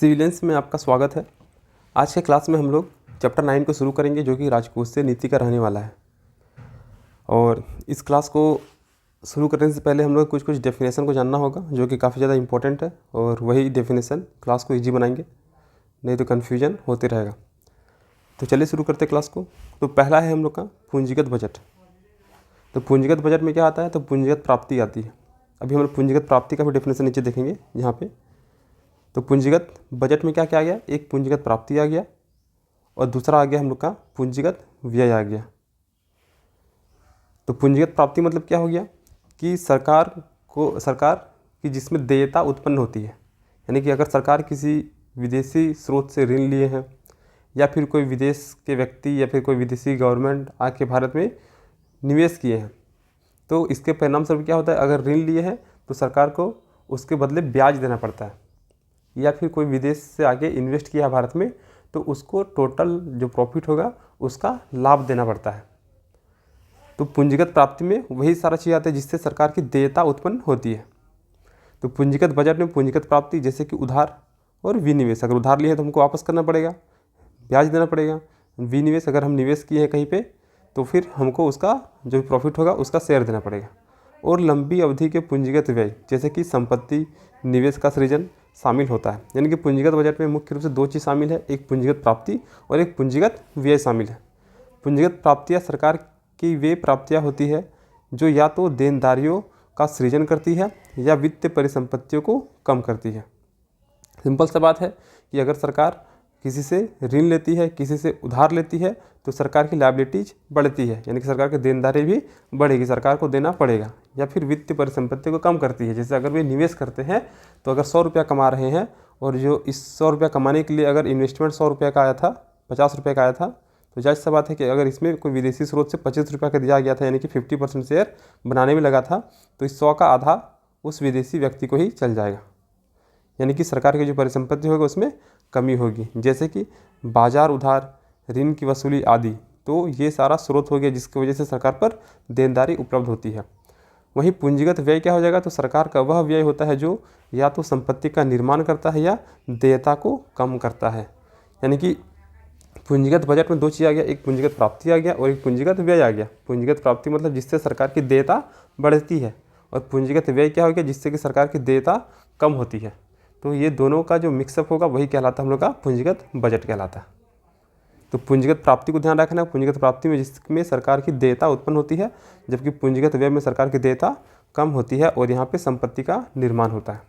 Civilians में आपका स्वागत है। आज के क्लास में हम लोग चैप्टर 9 को शुरू करेंगे जो कि राजकोषीय नीति का रहने वाला है। और इस क्लास को शुरू करने से पहले हम लोग कुछ डेफिनेशन को जानना होगा जो कि काफ़ी ज़्यादा इंपॉर्टेंट है, और वही डेफिनेशन क्लास को ईजी बनाएंगे, नहीं तो कन्फ्यूजन होते रहेगा। तो चलिए शुरू करते क्लास को। तो पहला है हम लोग का पूंजीगत बजट। तो पूंजीगत बजट में क्या आता है? तो पूंजीगत प्राप्ति आती है। अभी हम लोग पूंजीगत प्राप्ति का भी डेफिनेशन नीचे देखेंगे यहाँ पे। तो पूंजीगत बजट में क्या क्या आ गया? एक पूंजीगत प्राप्ति आ गया और दूसरा आ गया हम लोग का पूंजीगत व्यय आ गया। तो पूंजीगत प्राप्ति मतलब क्या हो गया कि सरकार की जिसमें देयता उत्पन्न होती है, यानी कि अगर सरकार किसी विदेशी स्रोत से ऋण लिए हैं या फिर कोई विदेश के व्यक्ति या फिर कोई विदेशी गवर्नमेंट आके भारत में निवेश किए हैं, तो इसके परिणाम स्वरूप क्या होता है? अगर ऋण लिए हैं तो सरकार को उसके बदले ब्याज देना पड़ता है, या फिर कोई विदेश से आगे इन्वेस्ट किया है भारत में तो उसको टोटल जो प्रॉफिट होगा उसका लाभ देना पड़ता है। तो पूंजीगत प्राप्ति में वही सारा चीज़ आता है जिससे सरकार की देयता उत्पन्न होती है। तो पूंजीगत बजट में पूंजीगत प्राप्ति जैसे कि उधार और विनिवेश। अगर उधार लिए तो हमको वापस करना पड़ेगा, ब्याज देना पड़ेगा। विनिवेश अगर हम निवेश किए हैं कहीं पे तो फिर हमको उसका जो प्रॉफिट होगा उसका शेयर देना पड़ेगा। और लंबी अवधि के पूंजीगत व्यय जैसे कि संपत्ति निवेश का सृजन शामिल होता है। यानी कि पूंजीगत बजट में मुख्य रूप से दो चीज़ शामिल है, एक पूंजीगत प्राप्ति और एक पूंजीगत व्यय शामिल है। पूंजीगत प्राप्तियाँ सरकार की वे प्राप्तियाँ होती है जो या तो देनदारियों का सृजन करती है या वित्तीय परिसंपत्तियों को कम करती है। सिंपल सा बात है कि अगर सरकार किसी से ऋण लेती है, किसी से उधार लेती है, तो सरकार की लायबिलिटीज बढ़ती है, यानी कि सरकार की देनदारी भी बढ़ेगी, सरकार को देना पड़ेगा। या फिर वित्तीय परिसंपत्ति को कम करती है, जैसे अगर वे निवेश करते हैं तो अगर 100 रुपया कमा रहे हैं और जो इस 100 रुपया कमाने के लिए अगर इन्वेस्टमेंट 100 रुपये का आया था, 50 रुपये का आया था, तो जायज़ सा बात है कि अगर इसमें कोई विदेशी स्रोत से 25 रुपये का दिया गया था, यानी कि 50% शेयर बनाने में लगा था, तो इस 100 का आधा उस विदेशी व्यक्ति को ही चल जाएगा, यानी कि सरकार की जो परिसंपत्ति होगी उसमें कमी होगी। जैसे कि बाजार उधार, ऋण की वसूली आदि, तो ये सारा स्रोत हो गया जिसकी वजह से सरकार पर देनदारी उपलब्ध होती है। वहीं पूंजीगत व्यय क्या हो जाएगा? तो सरकार का वह व्यय होता है जो या तो संपत्ति का निर्माण करता है या देयता को कम करता है। यानी कि पूंजीगत बजट में दो चीज़ आ गया, एक पूंजीगत प्राप्ति आ गया और एक पूंजीगत व्यय आ गया। पूंजीगत प्राप्ति मतलब जिससे सरकार की देयता बढ़ती है, और पूंजीगत व्यय क्या हो गया? जिससे कि सरकार की देयता कम होती है। तो ये दोनों का जो मिक्सअप होगा वही कहलाता है हम लोग का पूंजीगत बजट कहलाता है। तो पूंजीगत प्राप्ति को ध्यान रखना है, पूंजीगत प्राप्ति में जिसमें सरकार की देयता उत्पन्न होती है, जबकि पूंजीगत व्यय में सरकार की देयता कम होती है और यहाँ पे संपत्ति का निर्माण होता है।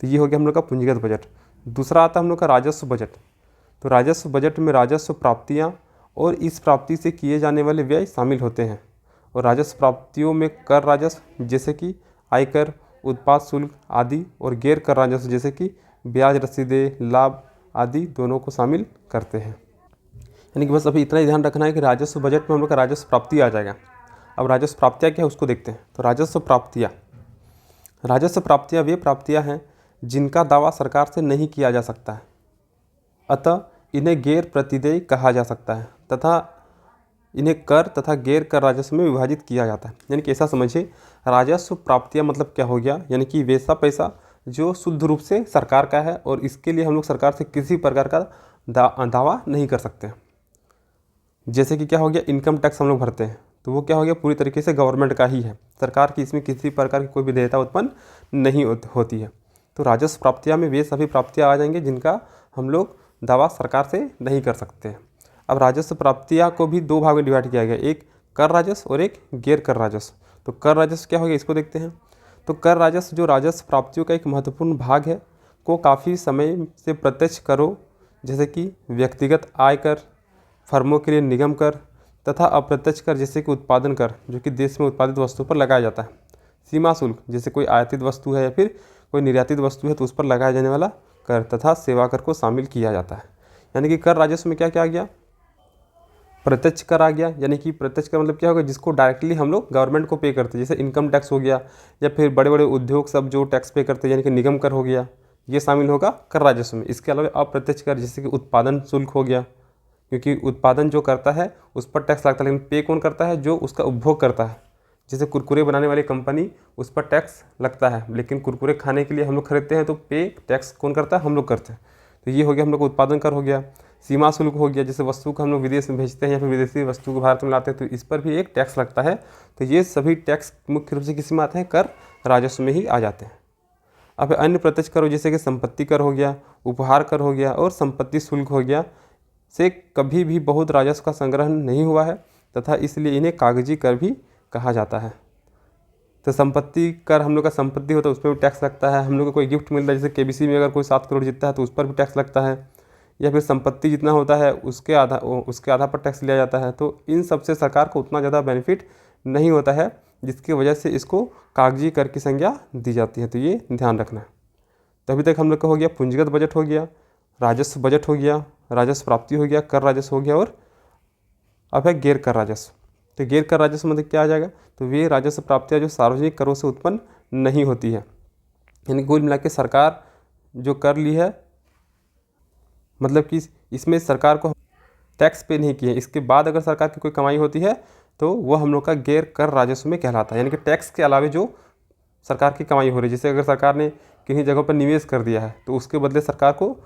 तो ये हो गया हम लोग का पूंजीगत बजट। दूसरा आता है हम लोग का राजस्व बजट। तो राजस्व बजट में राजस्व प्राप्तियाँ और इस प्राप्ति से किए जाने वाले व्यय शामिल होते हैं। और राजस्व प्राप्तियों में कर राजस्व जैसे कि आयकर, उत्पाद शुल्क आदि, और गैर कर राजस्व जैसे कि ब्याज रसीदें, लाभ आदि दोनों को शामिल करते हैं। यानी कि बस अभी इतना ही ध्यान रखना है कि राजस्व बजट में हम लोग का राजस्व प्राप्ति आ जाएगा। अब राजस्व प्राप्तियाँ क्या है उसको देखते हैं। तो राजस्व प्राप्तियाँ वे प्राप्तियाँ हैं जिनका दावा सरकार से नहीं किया जा सकता है, अतः इन्हें गैर प्रतिदेय कहा जा सकता है तथा इन्हें कर तथा गैर कर राजस्व में विभाजित किया जाता है। यानी कि ऐसा समझिए, राजस्व प्राप्तियाँ मतलब क्या हो गया? यानी कि वैसा पैसा जो शुद्ध रूप से सरकार का है और इसके लिए हम लोग सरकार से किसी प्रकार का दावा नहीं कर सकते। जैसे कि क्या हो गया? इनकम टैक्स हम लोग भरते हैं तो वो क्या हो गया? पूरी तरीके से गवर्नमेंट का ही है, सरकार की इसमें किसी प्रकार की कोई भी देयता उत्पन्न नहीं होती है। तो राजस्व प्राप्तियाँ में वे सभी प्राप्तियाँ आ जाएंगे जिनका हम लोग दावा सरकार से नहीं कर सकते हैं। अब राजस्व प्राप्तियाँ को भी दो भाग में डिवाइड किया गया, एक कर राजस्व और एक गैर कर राजस्व। तो कर राजस्व क्या हो गया इसको देखते हैं। तो कर राजस्व जो राजस्व प्राप्तियों का एक महत्वपूर्ण भाग है, को काफ़ी समय से प्रत्यक्ष करों जैसे कि व्यक्तिगत आय कर, फर्मों के लिए निगम कर तथा अप्रत्यक्ष कर जैसे कि उत्पादन कर जो कि देश में उत्पादित वस्तुओं पर लगाया जाता है, सीमा शुल्क जैसे कोई आयातित वस्तु है या फिर कोई निर्यातित वस्तु है तो उस पर लगाया जाने वाला कर, तथा सेवा कर को शामिल किया जाता है। यानी कि कर राजस्व में क्या क्या आ गया? प्रत्यक्ष कर आ गया। यानी कि प्रत्यक्ष कर मतलब क्या होगा? जिसको डायरेक्टली हम लोग गवर्नमेंट को पे करते हैं, जैसे इनकम टैक्स हो गया, या फिर बड़े बड़े उद्योग सब जो टैक्स पे करते हैं, यानी कि निगम कर हो गया, ये शामिल होगा कर राजस्व में। इसके अलावा अप्रत्यक्ष कर जैसे कि उत्पादन शुल्क हो गया, क्योंकि उत्पादन जो करता है उस पर टैक्स लगता है, लेकिन पे कौन करता है? जो उसका उपभोग करता है, जैसे कुरकुरे बनाने वाली कंपनी, उस पर टैक्स लगता है, लेकिन कुरकुरे खाने के लिए हम लोग खरीदते हैं तो पे टैक्स कौन करता है? हम लोग करते हैं। तो ये हो गया हम लोग का उत्पादन कर हो गया। सीमा शुल्क हो गया, जैसे वस्तु को हम लोग विदेश में भेजते हैं या फिर विदेशी वस्तु को भारत में लाते हैं तो इस पर भी एक टैक्स लगता है। तो ये सभी टैक्स मुख्य रूप से किस में आते हैं? कर राजस्व में ही आ जाते हैं। अब अन्य प्रत्यक्ष कर जैसे कि संपत्ति कर हो गया, उपहार कर हो गया और संपत्ति शुल्क हो गया, से कभी भी बहुत राजस्व का संग्रह नहीं हुआ है तथा इसलिए इन्हें कागजी कर भी कहा जाता है। तो संपत्ति कर हम लोग का संपत्ति होता है उस पर भी टैक्स लगता है। हम लोग को कोई गिफ्ट मिलता है, जैसे केबीसी में अगर कोई 7 करोड़ जीतता है तो उस पर भी टैक्स लगता है, या फिर संपत्ति जितना होता है उसके आधा पर टैक्स लिया जाता है। तो इन सब से सरकार को उतना ज़्यादा बेनिफिट नहीं होता है, जिसकी वजह से इसको कागजी कर की संज्ञा दी जाती है। तो ये ध्यान रखना है। तो अभी तक हम लोग का हो गया पूंजीगत बजट हो गया, राजस्व बजट हो गया, राजस्व प्राप्ति हो गया, कर राजस्व हो गया, और अब है गैर कर राजस्व। तो गैर कर राजस्व मतलब क्या आ जाएगा? तो वे राजस्व प्राप्तियाँ जो सार्वजनिक करों से उत्पन्न नहीं होती है, यानी कुल मिला के सरकार जो कर ली है, मतलब कि इसमें सरकार को टैक्स पे नहीं किए, इसके बाद अगर सरकार की कोई कमाई होती है तो वह हम लोग का गैर कर राजस्व में कहलाता है। यानी कि टैक्स के अलावा जो सरकार की कमाई हो रही है, जैसे अगर सरकार ने किन्हीं जगहों पर निवेश कर दिया है तो उसके बदले सरकार को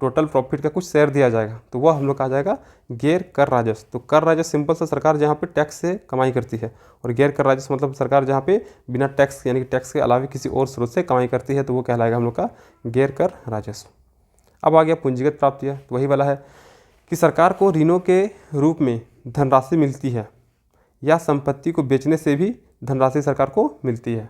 टोटल प्रॉफिट का कुछ शेयर दिया जाएगा, तो वह हम लोग का आ जाएगा गैर कर राजस्व। तो कर राजस्व सिंपल सा सरकार जहाँ पे टैक्स से कमाई करती है, और गैर कर राजस्व मतलब सरकार जहाँ पे बिना टैक्स यानी कि टैक्स के अलावा किसी और स्रोत से कमाई करती है, तो वो कहलाएगा हम लोग का गैर कर राजस्व। अब आ गया पूंजीगत प्राप्तियाँ। तो वही वाला है कि सरकार को ऋणों के रूप में धनराशि मिलती है या संपत्ति को बेचने से भी धनराशि सरकार को मिलती है।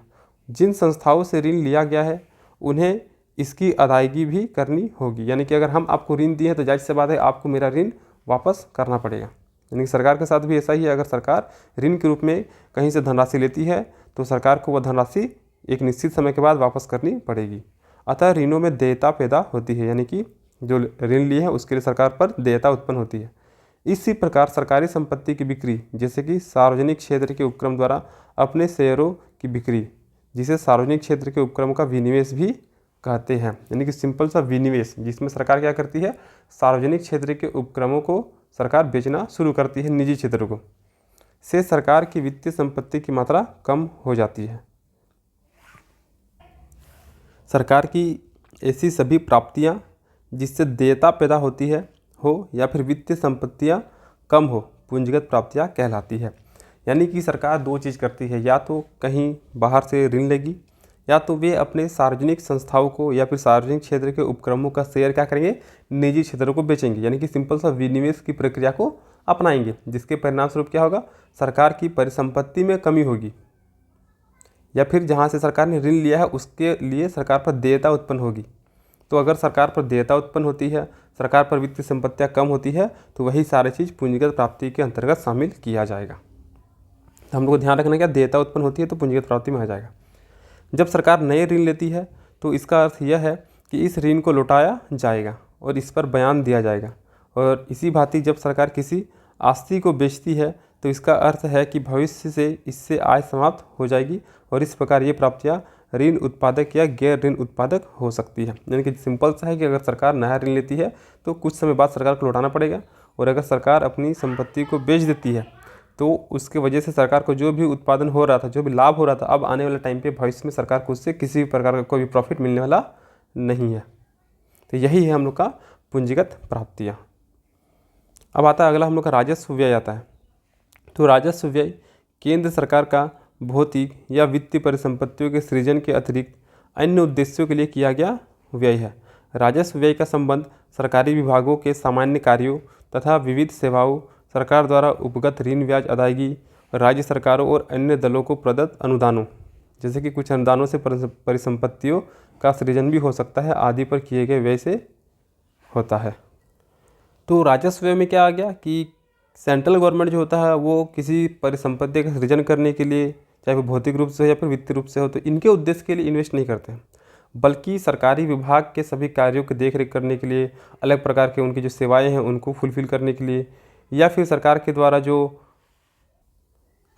जिन संस्थाओं से ऋण लिया गया है उन्हें इसकी अदायगी भी करनी होगी। यानी कि अगर हम आपको ऋण दिए हैं तो जायज़ सी बात है आपको मेरा ऋण वापस करना पड़ेगा। यानी कि सरकार के साथ भी ऐसा ही है, अगर सरकार ऋण के रूप में कहीं से धनराशि लेती है तो सरकार को वह धनराशि एक निश्चित समय के बाद वापस करनी पड़ेगी। अतः ऋणों में देयता पैदा होती है, यानी कि जो ऋण लिए हैं उसके लिए सरकार पर देयता उत्पन्न होती है। इसी प्रकार सरकारी संपत्ति की बिक्री, जैसे कि सार्वजनिक क्षेत्र के उपक्रम द्वारा अपने शेयरों की बिक्री, जिसे सार्वजनिक क्षेत्र के उपक्रम का विनिवेश भी कहते हैं। यानी कि सिंपल सा विनिवेश, जिसमें सरकार क्या करती है? सार्वजनिक क्षेत्र के उपक्रमों को सरकार बेचना शुरू करती है निजी क्षेत्र को, से सरकार की वित्तीय संपत्ति की मात्रा कम हो जाती है। सरकार की ऐसी सभी प्राप्तियां जिससे देयता पैदा होती है हो या फिर वित्तीय संपत्तियां कम हो, पूंजीगत प्राप्तियां कहलाती है। यानी कि सरकार दो चीज़ करती है, या तो कहीं बाहर से ऋण लेगी, या तो वे अपने सार्वजनिक संस्थाओं को या फिर सार्वजनिक क्षेत्र के उपक्रमों का शेयर क्या करेंगे? निजी क्षेत्रों को बेचेंगे। यानी कि सिंपल सा विनिवेश की प्रक्रिया को अपनाएंगे, जिसके परिणाम स्वरूप क्या होगा? सरकार की परिसंपत्ति में कमी होगी, या फिर जहाँ से सरकार ने ऋण लिया है उसके लिए सरकार पर देयता उत्पन्न होगी। तो अगर सरकार पर देयता उत्पन्न होती है, सरकार पर वित्तीय संपत्तियाँ कम होती है, तो वही सारी चीज़ पूंजीगत प्राप्ति के अंतर्गत शामिल किया जाएगा। तो हम लोग को ध्यान रखना क्या? देयता उत्पन्न होती है तो पूंजीगत प्राप्ति में आ जाएगा। जब सरकार नए ऋण लेती है तो इसका अर्थ यह है कि इस ऋण को लौटाया जाएगा और इस पर बयान दिया जाएगा। और इसी भांति जब सरकार किसी आस्ति को बेचती है तो इसका अर्थ है कि भविष्य से इससे आय समाप्त हो जाएगी, और इस प्रकार ये प्राप्तियाँ ऋण उत्पादक या गैर ऋण उत्पादक हो सकती है। यानी कि सिंपल सा है कि अगर सरकार नया ऋण लेती है तो कुछ समय बाद सरकार को लौटाना पड़ेगा, और अगर सरकार अपनी संपत्ति को बेच देती है तो उसके वजह से सरकार को जो भी उत्पादन हो रहा था, जो भी लाभ हो रहा था, अब आने वाले टाइम पे भविष्य में सरकार को उससे किसी भी प्रकार का कोई भी प्रॉफिट मिलने वाला नहीं है। तो यही है हम लोग का पूंजीगत प्राप्तियाँ। अब आता है अगला हम लोग का राजस्व व्यय आता है। तो राजस्व व्यय केंद्र सरकार का भौतिक या वित्तीय परिसंपत्तियों के सृजन के अतिरिक्त अन्य उद्देश्यों के लिए किया गया व्यय है। राजस्व व्यय का संबंध सरकारी विभागों के सामान्य कार्यों तथा विविध सेवाओं, सरकार द्वारा उपगत ऋण ब्याज अदायगी, राज्य सरकारों और अन्य दलों को प्रदत्त अनुदानों, जैसे कि कुछ अनुदानों से परिसंपत्तियों का सृजन भी हो सकता है, आदि पर किए गए व्यय से होता है। तो राजस्व व्यय में क्या आ गया कि सेंट्रल गवर्नमेंट जो होता है वो किसी परिसंपत्ति का सृजन करने के लिए, चाहे वो भौतिक रूप से हो या फिर वित्तीय रूप से हो, तो इनके उद्देश्य के लिए इन्वेस्ट नहीं करते हैं, बल्कि सरकारी विभाग के सभी कार्यों की देखरेख करने के लिए, अलग प्रकार के उनकी जो सेवाएं हैं उनको फुलफिल करने के लिए, या फिर सरकार के द्वारा जो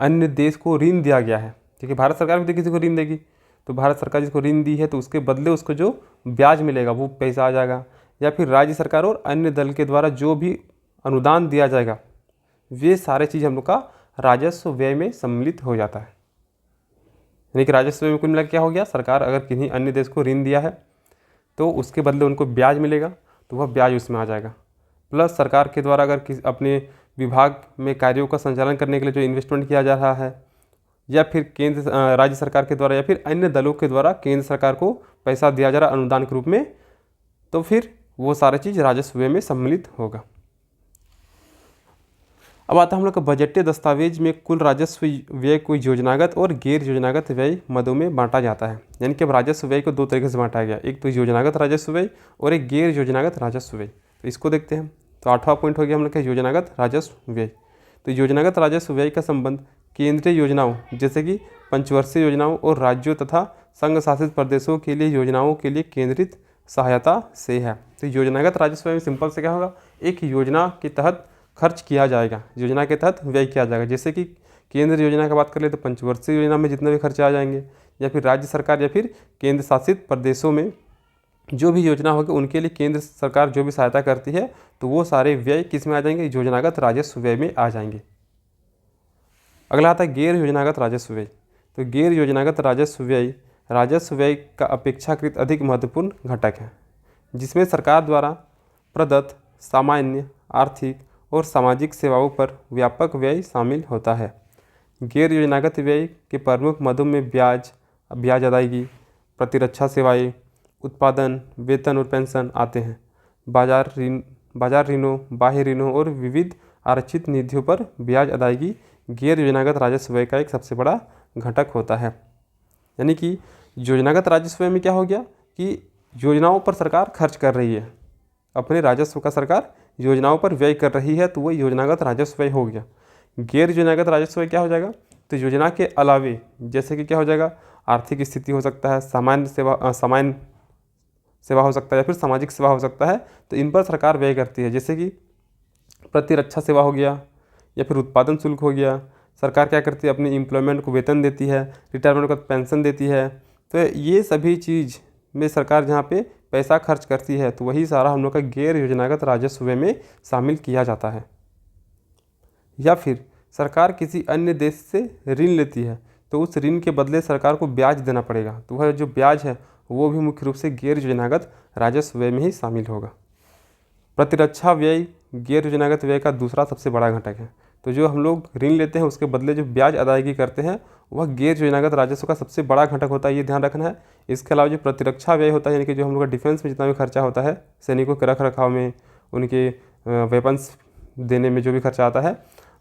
अन्य देश को ऋण दिया गया है, क्योंकि भारत सरकार भी तो किसी को ऋण देगी, तो भारत सरकार जिसको ऋण दी है तो उसके बदले उसको जो ब्याज मिलेगा वो पैसा आ जाएगा, या फिर राज्य सरकार और अन्य दल के द्वारा जो भी अनुदान दिया जाएगा, वे सारे चीज़ हम लोग का राजस्व व्यय में सम्मिलित हो जाता है। यानी कि राजस्व व्यय में कुल मिला क्या हो गया, सरकार अगर किसी अन्य देश को ऋण दिया है तो उसके बदले उनको ब्याज मिलेगा, तो वह ब्याज उसमें आ जाएगा। प्लस सरकार के द्वारा अगर किसी अपने विभाग में कार्यों का संचालन करने के लिए जो इन्वेस्टमेंट किया जा रहा है, या फिर राज्य सरकार के द्वारा या फिर अन्य दलों के द्वारा केंद्र सरकार को पैसा दिया जा रहा है अनुदान के रूप में, तो फिर वो सारी चीज़ राजस्व व्यय में सम्मिलित होगा। अब आता है हम लोग का बजटीय दस्तावेज में कुल राजस्व व्यय को योजनागत और गैर योजनागत व्यय मदों में बांटा जाता है। यानी कि अब राजस्व व्यय को दो तरीके से बांटा गया, एक तो योजनागत राजस्व व्यय और एक गैर योजनागत राजस्व व्यय। तो इसको देखते हैं। तो 8वां पॉइंट हो गया हम लोग का योजनागत राजस्व व्यय। तो योजनागत राजस्व व्यय का संबंध केंद्रीय योजनाओं जैसे कि पंचवर्षीय योजनाओं और राज्यों तथा संघ शासित प्रदेशों के लिए योजनाओं के लिए केंद्रित सहायता से है। तो योजनागत राजस्व व्यय में सिंपल से क्या होगा, एक योजना के तहत खर्च किया जाएगा, योजना के तहत व्यय किया जाएगा। जैसे कि केंद्र योजना की बात कर ले तो पंचवर्षीय योजना में जितने भी खर्चे आ जाएंगे, या फिर राज्य सरकार या फिर केंद्र शासित प्रदेशों में जो भी योजना होगी उनके लिए केंद्र सरकार जो भी सहायता करती है, तो वो सारे व्यय किस में आ जाएंगे, योजनागत राजस्व व्यय में आ जाएंगे। अगला आता है गैर योजनागत राजस्व व्यय। तो गैर योजनागत राजस्व व्यय का अपेक्षाकृत अधिक महत्वपूर्ण घटक है, जिसमें सरकार द्वारा प्रदत्त सामान्य आर्थिक और सामाजिक सेवाओं पर व्यापक व्यय शामिल होता है। गैर योजनागत व्यय के प्रमुख मदों में ब्याज अदायगी, प्रतिरक्षा सेवाएं, उत्पादन, वेतन और पेंशन आते हैं। बाजार ऋणों, बाह्य ऋणों और विविध आरक्षित निधियों पर ब्याज अदायगी गैर योजनागत राजस्व व्यय का एक सबसे बड़ा घटक होता है। यानी कि योजनागत राजस्व व्यय में क्या हो गया कि योजनाओं पर सरकार खर्च कर रही है, अपने राजस्व का सरकार योजनाओं पर व्यय कर रही है, तो वही योजनागत राजस्व व्यय हो गया। गैर योजनागत राजस्व व्यय क्या हो जाएगा, तो योजना के अलावे जैसे कि क्या हो जाएगा, आर्थिक स्थिति हो सकता है, सामान्य सेवा हो सकता है, या फिर सामाजिक सेवा हो सकता है, तो इन पर सरकार व्यय करती है। जैसे कि प्रतिरक्षा सेवा हो गया या फिर उत्पादन शुल्क हो गया। सरकार क्या करती है, अपनी एम्प्लॉयमेंट को वेतन देती है, रिटायरमेंट को पेंशन देती है। तो ये सभी चीज़ में सरकार जहाँ पे पैसा खर्च करती है, तो वही सारा हम लोग का गैर योजनागत राजस्व व्यय में शामिल किया जाता है। या फिर सरकार किसी अन्य देश से ऋण लेती है, तो उस ऋण के बदले सरकार को ब्याज देना पड़ेगा, तो वह जो ब्याज है वो भी मुख्य रूप से गैर योजनागत राजस्व व्यय में ही शामिल होगा। प्रतिरक्षा व्यय गैर योजनागत व्यय का दूसरा सबसे बड़ा घटक है। तो जो हम लोग ऋण लेते हैं उसके बदले जो ब्याज अदायगी करते हैं वह गैर योजनागत राजस्व का सबसे बड़ा घटक होता है, ये ध्यान रखना है। इसके अलावा जो प्रतिरक्षा व्यय होता है, यानी कि जो हम लोग का डिफेंस में जितना भी खर्चा होता है, सैनिकों के रख रखाव में, उनके वेपन्स देने में जो भी खर्चा आता है,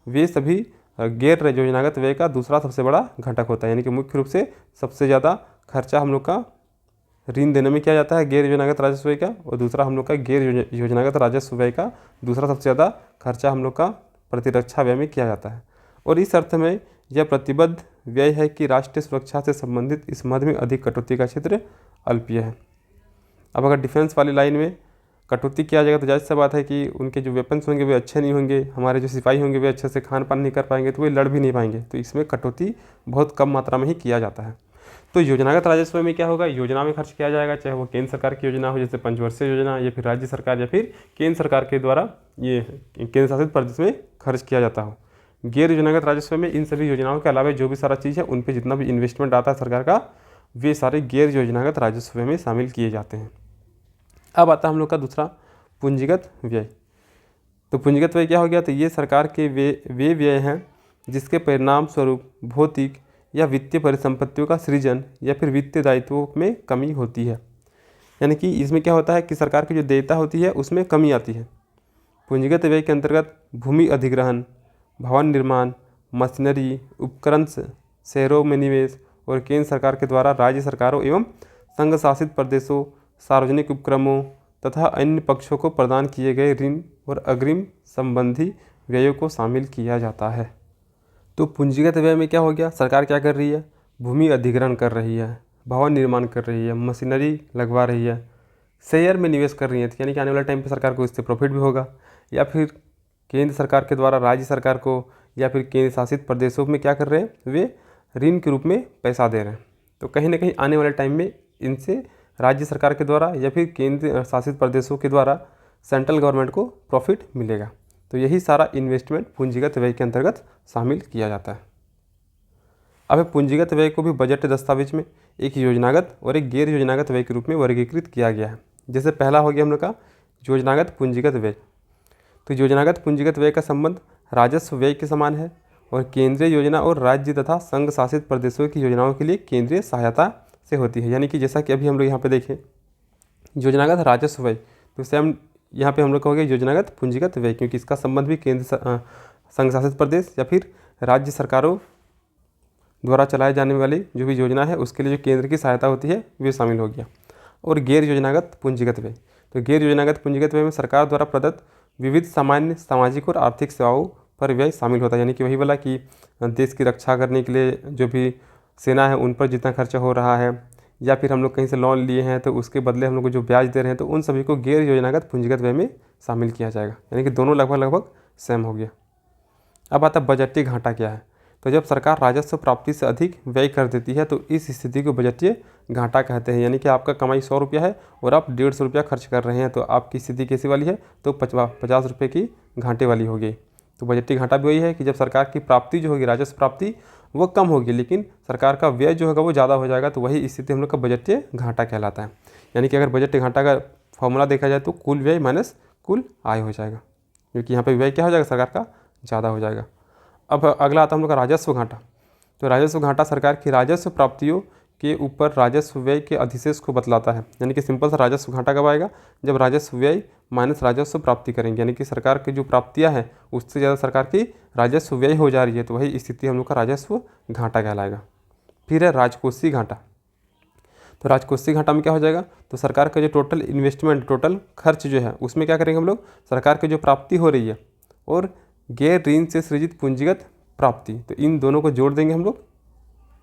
वे सभी गैर योजनागत व्यय का दूसरा सबसे बड़ा घटक होता है। यानी कि मुख्य रूप से सबसे ज़्यादा खर्चा हम लोग का ऋण देने में किया जाता है गैर योजनागत राजस्व व्यय का, और दूसरा हम लोग का गैर योजनागत राजस्व व्यय का दूसरा सबसे ज़्यादा खर्चा हम लोग का प्रतिरक्षा व्यय में किया जाता है। और इस अर्थ में यह प्रतिबद्ध व्यय है कि राष्ट्रीय सुरक्षा से संबंधित इस मद में अधिक कटौती का क्षेत्र अल्पीय है। अब अगर डिफेंस वाली लाइन में कटौती किया जाएगा तो जाहिर सी बात है कि उनके जो वेपन्स होंगे वे अच्छे नहीं होंगे, हमारे जो सिपाही होंगे वे अच्छे से खान पान नहीं कर पाएंगे, तो वे लड़ भी नहीं पाएंगे। तो इसमें कटौती बहुत कम मात्रा में ही किया जाता है। तो योजनागत राजस्व में क्या होगा, योजना में खर्च किया जाएगा, चाहे वो केंद्र सरकार की योजना हो जैसे पंचवर्षीय योजना, या फिर राज्य सरकार या फिर केंद्र सरकार के द्वारा ये केंद्र शासित प्रदेश में खर्च किया जाता हो। गैर योजनागत राजस्व में इन सभी योजनाओं के अलावा जो भी सारा चीज़ है उन पर जितना भी इन्वेस्टमेंट आता है सरकार का, वे सारे गैर योजनागत राजस्व में शामिल किए जाते हैं। अब आता है हम लोग का दूसरा पूंजीगत व्यय। तो पूंजीगत व्यय क्या हो गया, तो ये सरकार के वे व्यय हैं जिसके परिणाम स्वरूप भौतिक या वित्तीय परिसंपत्तियों का सृजन या फिर वित्तीय दायित्वों में कमी होती है। यानी कि इसमें क्या होता है कि सरकार की जो देयता होती है उसमें कमी आती है। पूंजीगत व्यय के अंतर्गत भूमि अधिग्रहण, भवन निर्माण, मशीनरी, उपकरण, शहरों में निवेश और केंद्र सरकार के द्वारा राज्य सरकारों एवं संघ शासित प्रदेशों, सार्वजनिक उपक्रमों तथा अन्य पक्षों को प्रदान किए गए ऋण और अग्रिम संबंधी व्ययों को शामिल किया जाता है। तो पूंजीगत व्यय में क्या हो गया, सरकार क्या कर रही है, भूमि अधिग्रहण कर रही है, भवन निर्माण कर रही है, मशीनरी लगवा रही है, शेयर में निवेश कर रही है, यानी कि आने वाले टाइम पे सरकार को इससे प्रॉफिट भी होगा। या फिर केंद्र सरकार के द्वारा राज्य सरकार को या फिर केंद्र शासित प्रदेशों में क्या कर रहे हैं, वे ऋण के रूप में पैसा दे रहे हैं। तो कहीं ना कहीं आने वाले टाइम में इनसे राज्य सरकार के द्वारा या फिर केंद्र शासित प्रदेशों के द्वारा सेंट्रल गवर्नमेंट को प्रॉफिट मिलेगा। तो यही सारा इन्वेस्टमेंट पूंजीगत व्यय के अंतर्गत शामिल किया जाता है। अब पूंजीगत व्यय को भी बजट दस्तावेज में एक योजनागत और एक गैर योजनागत व्यय के रूप में वर्गीकृत किया गया है। जैसे पहला हो गया हम लोग का योजनागत पूंजीगत व्यय। तो योजनागत पूंजीगत व्यय का संबंध राजस्व व्यय के समान है और केंद्रीय योजना और राज्य तथा संघ शासित प्रदेशों की योजनाओं के लिए केंद्रीय सहायता से होती है। यानी कि जैसा कि अभी हम लोग यहाँ पे देखें योजनागत राजस्व व्यय, तो सेम यहाँ पे हम लोग का हो गया योजनागत पूंजीगत व्यय, क्योंकि इसका संबंध भी केंद्र संघ शासित प्रदेश या फिर राज्य सरकारों द्वारा चलाए जाने वाली जो भी योजना है उसके लिए जो केंद्र की सहायता होती है वे शामिल हो गया। और गैर योजनागत पूंजीगत व्यय, तो गैर योजनागत पूंजीगत व्यय में सरकार द्वारा प्रदत्त विविध सामान्य सामाजिक और आर्थिक सेवाओं पर व्यय शामिल होता है। यानी कि वही बोला कि देश की रक्षा करने के लिए जो भी सेना है उन पर जितना खर्चा हो रहा है, या फिर हम लोग कहीं से लोन लिए हैं तो उसके बदले हम लोग को जो ब्याज दे रहे हैं, तो उन सभी को गैर योजनागत पूंजीगत व्यय में शामिल किया जाएगा। यानी कि दोनों लगभग सेम हो गया। अब आता बजटीय घाटा क्या है। तो जब सरकार राजस्व प्राप्ति से अधिक व्यय कर देती है तो इस स्थिति को बजटीय घाटा कहते हैं। यानी कि आपका कमाई 100 रुपया है और आप 150 रुपया खर्च कर रहे हैं, तो आपकी स्थिति कैसी वाली है, तो 50 रुपये की घाटे वाली होगी। तो बजटीय घाटा भी वही है कि जब सरकार की प्राप्ति जो होगी, राजस्व प्राप्ति, वो कम होगी लेकिन सरकार का व्यय जो होगा वो ज़्यादा हो जाएगा, तो वही स्थिति हम लोग का बजटीय घाटा कहलाता है। यानी कि अगर बजटीय घाटा का फॉर्मूला देखा जाए तो कुल व्यय माइनस कुल आय हो जाएगा, क्योंकि यहाँ पे व्यय क्या हो जाएगा, सरकार का ज़्यादा हो जाएगा। अब अगला आता है हम लोग का राजस्व घाटा। तो राजस्व घाटा सरकार की राजस्व प्राप्तियों के ऊपर राजस्व व्यय के अधिशेष को बतलाता है। यानी कि सिंपल सा राजस्व घाटा कब आएगा, जब राजस्व व्यय माइनस राजस्व प्राप्ति करेंगे। यानी कि सरकार की जो प्राप्तियां हैं उससे ज़्यादा सरकार की राजस्व व्यय हो जा रही है, तो वही स्थिति हम लोग का राजस्व घाटा कहलाएगा। फिर है राजकोषीय घाटा। तो राजकोषीय घाटा में क्या हो जाएगा, तो सरकार का जो टोटल इन्वेस्टमेंट, टोटल खर्च जो है उसमें क्या करेंगे हम लोग, सरकार की जो प्राप्ति हो रही है और गैर ऋण से सृजित पूंजीगत प्राप्ति, तो इन दोनों को जोड़ देंगे हम लोग,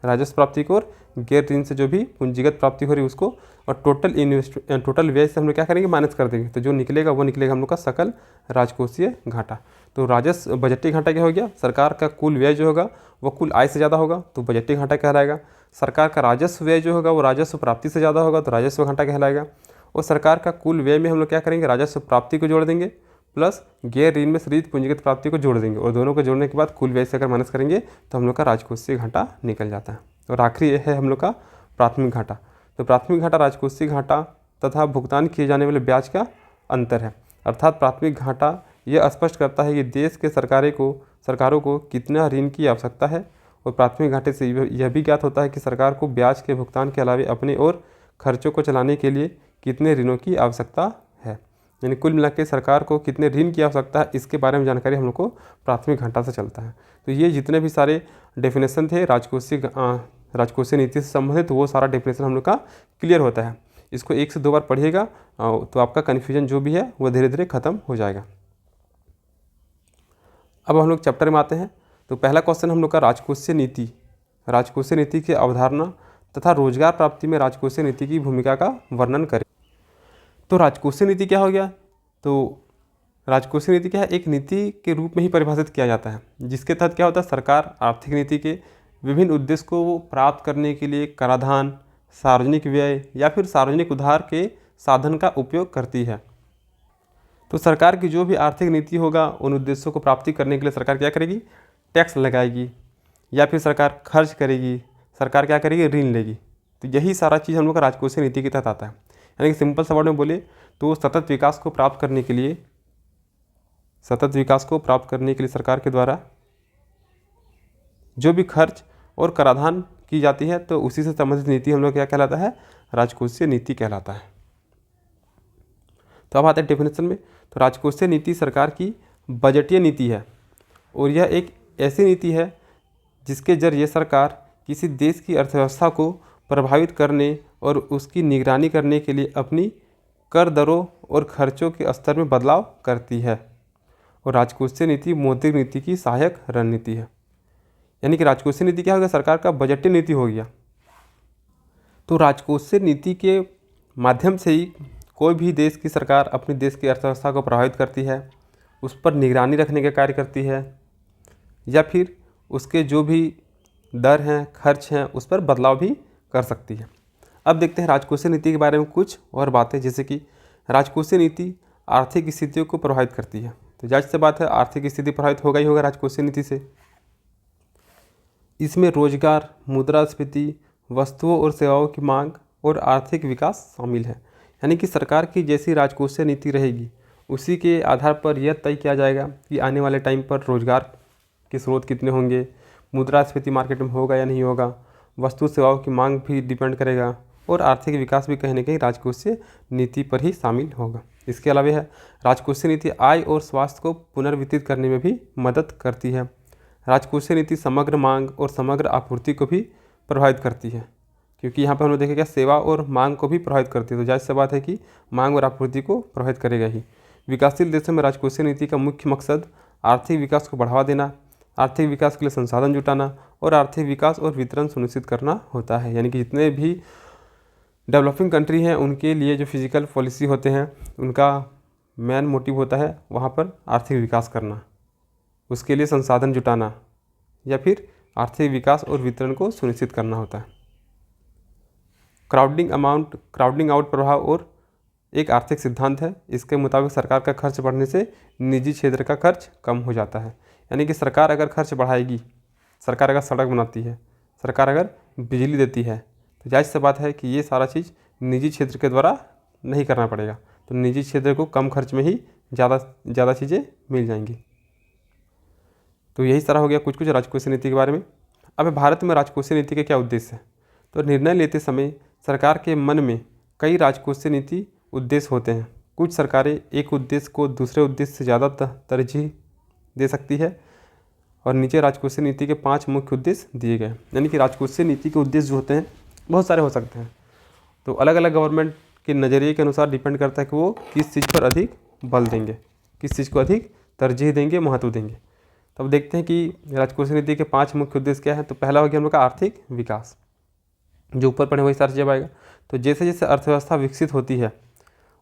राजस्व प्राप्ति को और गैर ऋण से जो भी पूंजीगत प्राप्ति हो रही है उसको, और टोटल व्यय से हम लोग क्या करेंगे, माइनस कर देंगे। तो जो निकलेगा वो निकलेगा हम लोग का सकल राजकोषीय घाटा। तो राजस्व बजटीय घाटा क्या हो गया, सरकार का कुल व्यय जो होगा वो कुल आय से ज़्यादा होगा तो बजटीय घाटा कहलाएगा। सरकार का राजस्व व्यय जो होगा वो राजस्व प्राप्ति से ज़्यादा होगा तो राजस्व घाटा कहलाएगा। और सरकार का कुल व्यय में हम लोग क्या करेंगे, राजस्व प्राप्ति को जोड़ देंगे प्लस गैर ऋण में सृजित पूंजीगत प्राप्ति को जोड़ देंगे, और दोनों को जोड़ने के बाद कुल व्यय से अगर माइनस करेंगे तो हम लोग का राजकोषीय घाटा निकल जाता है। और आखिरी है हम लोग का प्राथमिक घाटा। तो प्राथमिक घाटा राजकोषीय घाटा तथा भुगतान किए जाने वाले ब्याज का अंतर है। अर्थात प्राथमिक घाटा यह स्पष्ट करता है कि देश के सरकारों को कितना ऋण की आवश्यकता है, और प्राथमिक घाटे से यह भी ज्ञात होता है कि सरकार को ब्याज के भुगतान के अलावा अपने और खर्चों को चलाने के लिए कितने ऋणों की आवश्यकता है। यानी कुल मिलाकर सरकार को कितने ऋण की आवश्यकता है इसके बारे में जानकारी हम लोग को प्राथमिक घाटा से चलता है। तो ये जितने भी सारे डेफिनेशन थे राजकोषीय नीति से संबंधित, तो वो सारा डेफिनेशन हम लोग का क्लियर होता है। इसको 1 से 2 बार पढ़िएगा तो आपका कन्फ्यूजन जो भी है वो धीरे धीरे खत्म हो जाएगा। अब हम लोग चैप्टर में आते हैं। तो पहला क्वेश्चन हम लोग का राजकोषीय नीति की अवधारणा तथा रोजगार प्राप्ति में राजकोषीय नीति की भूमिका का वर्णन करें। तो राजकोषीय नीति क्या हो गया, तो राजकोषीय नीति क्या है, एक नीति के रूप में ही परिभाषित किया जाता है जिसके तहत क्या होता है, सरकार आर्थिक नीति के विभिन्न उद्देश्य को प्राप्त करने के लिए कराधान, सार्वजनिक व्यय या फिर सार्वजनिक उधार के साधन का उपयोग करती है। तो सरकार की जो भी आर्थिक नीति होगा उन उद्देश्यों को प्राप्ति करने के लिए सरकार क्या करेगी, टैक्स लगाएगी या फिर सरकार खर्च करेगी, सरकार क्या करेगी, ऋण लेगी। तो यही सारा चीज़ हम लोग का राजकोषीय नीति के तहत आता है। यानी कि सिंपल सा वर्ड में बोले तो सतत विकास को प्राप्त करने के लिए सरकार के द्वारा जो भी खर्च और कराधान की जाती है तो उसी से संबंधित नीति हम लोग क्या कहलाता है, राजकोषीय नीति कहलाता है। तो अब आते हैं डेफिनेशन में। तो राजकोषीय नीति सरकार की बजटीय नीति है और यह एक ऐसी नीति है जिसके जरिए सरकार किसी देश की अर्थव्यवस्था को प्रभावित करने और उसकी निगरानी करने के लिए अपनी कर दरों और खर्चों के स्तर में बदलाव करती है। और राजकोषीय नीति मौद्रिक नीति की सहायक रणनीति है। यानी कि राजकोषीय नीति क्या हो गया, सरकार का बजटीय नीति हो गया। तो राजकोषीय नीति के माध्यम से ही कोई भी देश की सरकार अपने देश की अर्थव्यवस्था को प्रभावित करती है, उस पर निगरानी रखने का कार्य करती है या फिर उसके जो भी दर हैं, खर्च हैं, उस पर बदलाव भी कर सकती है। अब देखते हैं राजकोषीय नीति के बारे में कुछ और बातें, जैसे कि राजकोषीय नीति आर्थिक स्थितियों को प्रभावित करती है। तो जाहिर सी बात है आर्थिक स्थिति प्रभावित होगा ही होगा राजकोषीय नीति से। इसमें रोजगार, मुद्रास्फीति, वस्तुओं और सेवाओं की मांग और आर्थिक विकास शामिल है। यानी कि सरकार की जैसी राजकोषीय नीति रहेगी उसी के आधार पर यह तय किया जाएगा कि आने वाले टाइम पर रोजगार के स्रोत कितने होंगे, मुद्रास्फीति मार्केट में होगा या नहीं होगा, वस्तु सेवाओं की मांग भी डिपेंड करेगा और आर्थिक विकास भी कहीं ना कहीं राजकोषीय नीति पर ही शामिल होगा। इसके अलावा है राजकोषीय नीति आय और स्वास्थ्य को पुनर्वितरित करने में भी मदद करती है। राजकोषीय नीति समग्र मांग और समग्र आपूर्ति को भी प्रभावित करती है, क्योंकि यहाँ पर हम लोग देखेंगे सेवा और मांग को भी प्रभावित करती है। तो जाहिर सी बात है कि मांग और आपूर्ति को प्रभावित करेगा ही। विकासशील देशों में राजकोषीय नीति का मुख्य मकसद आर्थिक विकास को बढ़ावा देना, आर्थिक विकास के लिए संसाधन जुटाना और आर्थिक विकास और वितरण सुनिश्चित करना होता है। यानी कि जितने भी डेवलपिंग कंट्री हैं उनके लिए जो फिजिकल पॉलिसी होते हैं उनका मेन मोटिव होता है वहाँ पर आर्थिक विकास करना, उसके लिए संसाधन जुटाना या फिर आर्थिक विकास और वितरण को सुनिश्चित करना होता है। क्राउडिंग आउट प्रभाव और एक आर्थिक सिद्धांत है। इसके मुताबिक सरकार का खर्च बढ़ने से निजी क्षेत्र का खर्च कम हो जाता है। यानी कि सरकार अगर खर्च बढ़ाएगी, सरकार अगर सड़क बनाती है, सरकार अगर बिजली देती है, तो जाहिर सी बात है कि ये सारा चीज़ निजी क्षेत्र के द्वारा नहीं करना पड़ेगा। तो निजी क्षेत्र को कम खर्च में ही ज़्यादा चीज़ें मिल जाएंगी। तो यही सारा हो गया कुछ राजकोषीय नीति के बारे में। अब भारत में राजकोषीय नीति के क्या उद्देश्य है? तो निर्णय लेते समय सरकार के मन में कई राजकोषीय नीति उद्देश्य होते हैं। कुछ सरकारें एक उद्देश्य को दूसरे उद्देश्य से ज़्यादा तरजीह दे सकती है और नीचे राजकोषीय नीति के 5 मुख्य उद्देश्य दिए गए। यानी कि राजकोषीय नीति के उद्देश्य जो होते हैं बहुत सारे हो सकते हैं। तो अलग अलग गवर्नमेंट के नज़रिए के अनुसार डिपेंड करता है कि वो किस चीज़ पर अधिक बल देंगे, किस चीज़ को अधिक तरजीह देंगे, महत्व देंगे। तब देखते हैं कि राजकोषीय नीति के 5 मुख्य उद्देश्य क्या है। तो पहला हो गया हम लोग का आर्थिक विकास, जो ऊपर पढ़े वही सारी चीज़ें आएगा। तो जैसे जैसे अर्थव्यवस्था विकसित होती है